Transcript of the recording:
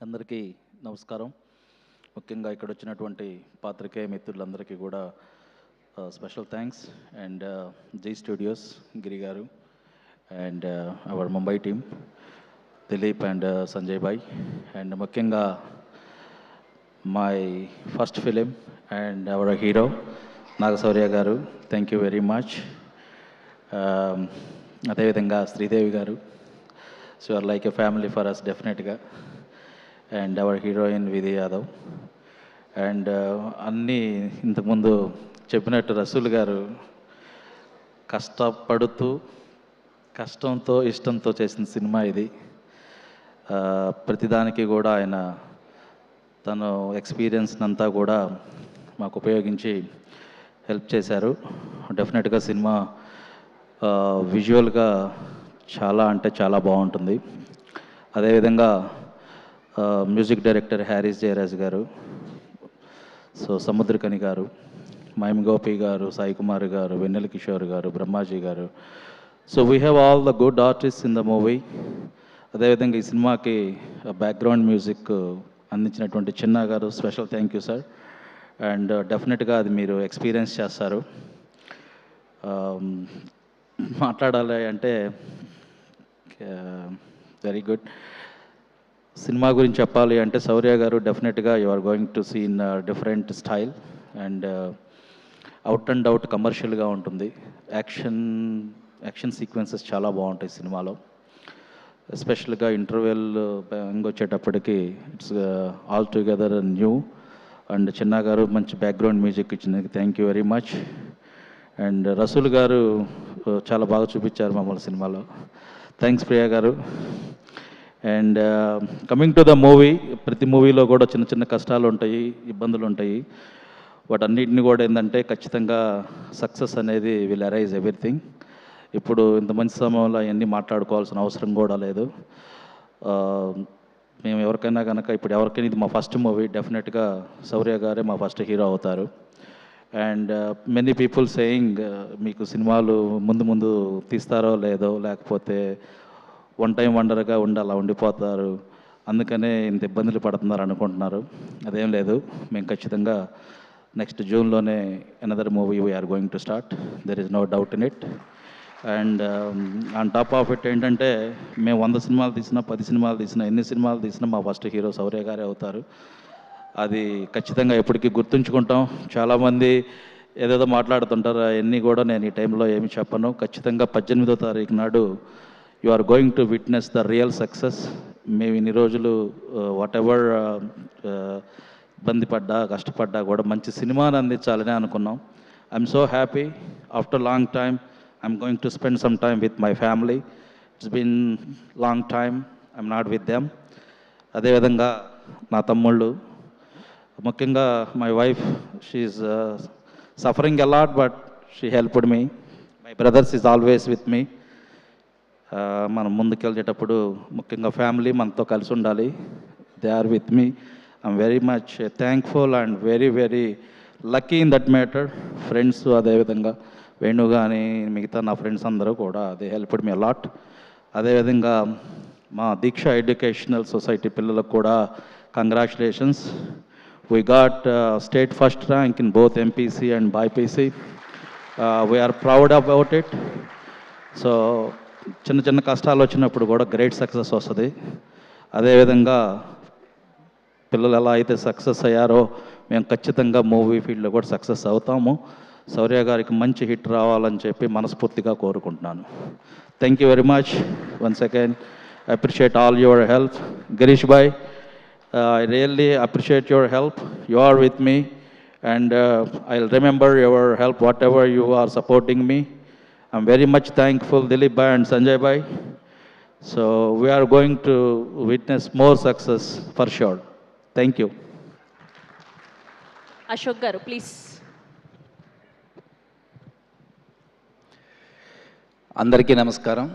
అందరికీ నమస్కారం. ముఖ్యంగా ఇక్కడ వచ్చినటువంటి పాత్రికేయ మిత్రులందరికీ కూడా special thanks. And Jai Studios Giri garu and our Mumbai team Dilip and Sanjay bhai, and ముఖ్యంగా my first film and our hero Naga Shaurya garu, thank you very much. అదేవిధంగా Sridevi garu, so are like a family for us డెఫినెట్గా. అండ్ అవర్ హీరోయిన్ విధి యాదవ్. అండ్ అన్నీ ఇంతకుముందు చెప్పినట్టు రసూల్ గారు కష్టపడుతూ కష్టంతో ఇష్టంతో చేసిన సినిమా ఇది. ప్రతిదానికి కూడా ఆయన తను ఎక్స్పీరియన్స్ అంతా కూడా మాకు ఉపయోగించి హెల్ప్ చేశారు. డెఫినెట్గా సినిమా విజువల్గా చాలా అంటే చాలా బాగుంటుంది. అదేవిధంగా మ్యూజిక్ డైరెక్టర్ హ్యారీస్ జయరాజ్ గారు, సో సముద్రకని గారు, మైమ్ గోపి గారు, సాయి కుమార్ గారు, వెన్నెల కిషోర్ గారు, బ్రహ్మాజీ గారు. So we have all the good artist in the movie. అదేవిధంగా ఈ సినిమాకి బ్యాక్గ్రౌండ్ మ్యూజిక్ అందించినటువంటి చిన్న గారు, special thank you sir. And డెఫినెట్గా అది మీరు ఎక్స్పీరియన్స్ చేస్తారు. మాట్లాడాలి అంటే వెరీ గుడ్. సినిమా గురించి చెప్పాలి అంటే శౌర్య గారు డెఫినెట్గా you are going to see in different style and out and out కమర్షియల్గా ఉంటుంది. యాక్షన్ సీక్వెన్సెస్ చాలా బాగుంటాయి సినిమాలో. ఎస్పెషల్గా ఇంటర్వెల్ వచ్చేటప్పటికి it's all together new. And Chinna గారు మంచి బ్యాక్గ్రౌండ్ మ్యూజిక్ ఇచ్చినందుకు thank you very much. And Rasool గారు చాలా బాగా చూపించారు మమ్మల్ని సినిమాలో. థ్యాంక్స్ ప్రియా గారు. And coming to the movie, ప్రతి మూవీలో కూడా చిన్న చిన్న కష్టాలు ఉంటాయి, ఇబ్బందులు ఉంటాయి. వాటన్నిటిని కూడా ఏంటంటే ఖచ్చితంగా సక్సెస్ అనేది విల్ అరైజ్ ఎవ్రీథింగ్. ఇప్పుడు ఇంత మంచి సమయంలో అవన్నీ మాట్లాడుకోవాల్సిన అవసరం కూడా లేదు. మేము ఎవరికైనా కనుక ఇప్పుడు ఎవరికైనా ఇది మా ఫస్ట్ మూవీ, డెఫినెట్గా శౌర్య గారే మా ఫస్ట్ హీరో అవుతారు. అండ్ మెనీ పీపుల్ సేయింగ్ మీకు సినిమాలు ముందు ముందు తీస్తారో లేదో, లేకపోతే వన్ టైం వండర్గా అలా ఉండిపోతారు, అందుకనే ఇంత ఇబ్బందులు పడుతున్నారు అనుకుంటున్నారు. అదేం లేదు, మేము ఖచ్చితంగా నెక్స్ట్ జూన్లోనే another movie we're going to start. There is no doubt in it. And on top of it ఏంటంటే మేము 100 సినిమాలు తీసినా, 10 సినిమాలు తీసినా, ఎన్ని సినిమాలు తీసినా మా ఫస్ట్ హీరో శౌర్య గారే అవుతారు. అది ఖచ్చితంగా ఎప్పటికీ గుర్తుంచుకుంటాం. చాలామంది ఏదేదో మాట్లాడుతుంటారు, అవన్నీ కూడా నేను ఈ టైంలో ఏమి చెప్పను. ఖచ్చితంగా 18వ తారీఖు నాడు you are going to witness the real success. మేము ఇన్ని రోజులు వాట్ ఎవర్ ఇబ్బంది పడ్డా, కష్టపడ్డా కూడా మంచి సినిమాని అందించాలని అనుకున్నాం. I'm so happy. After long time I'm going to spend some time with my family. It's been long time I'm not with them. అదేవిధంగా నా తమ్ముళ్ళు, ముఖ్యంగా my wife, she is suffering a lot but she helped me. My brothers is always with me. మనం ముందుకెళ్ళేటప్పుడు ముఖ్యంగా family మనతో కలిసి ఉండాలి. They are with me. I'm very much thankful and very very lucky in that matter. Friends, అదేవిధంగా వేణు కానీ మిగతా నా ఫ్రెండ్స్ అందరూ కూడా దే హెల్ప్డ్ మీ అలాట్. అదేవిధంగా మా దీక్ష ఎడ్యుకేషనల్ సొసైటీ పిల్లలకు కూడా congratulations. We got state first rank in both MPC and BiPC. We are proud about it. So చిన్న చిన్న కష్టాలు వచ్చినప్పుడు కూడా గ్రేట్ సక్సెస్ వస్తుంది. అదేవిధంగా పిల్లలు ఎలా అయితే సక్సెస్ అయ్యారో మేము ఖచ్చితంగా మూవీ ఫీల్డ్లో కూడా సక్సెస్ అవుతాము. శౌర్య గారికి మంచి హిట్ రావాలని చెప్పి మనస్ఫూర్తిగా కోరుకుంటున్నాను. Thank you very much once again. I appreciate all your help. Girish bhai, I really appreciate your help. You are with me and I'll remember your help whatever you are supporting me. I'm very much thankful Dilip bhai and Sanjay bhai. So we are going to witness more success for sure. Thank you. Ashok garu, please. అందరికీ నమస్కారం.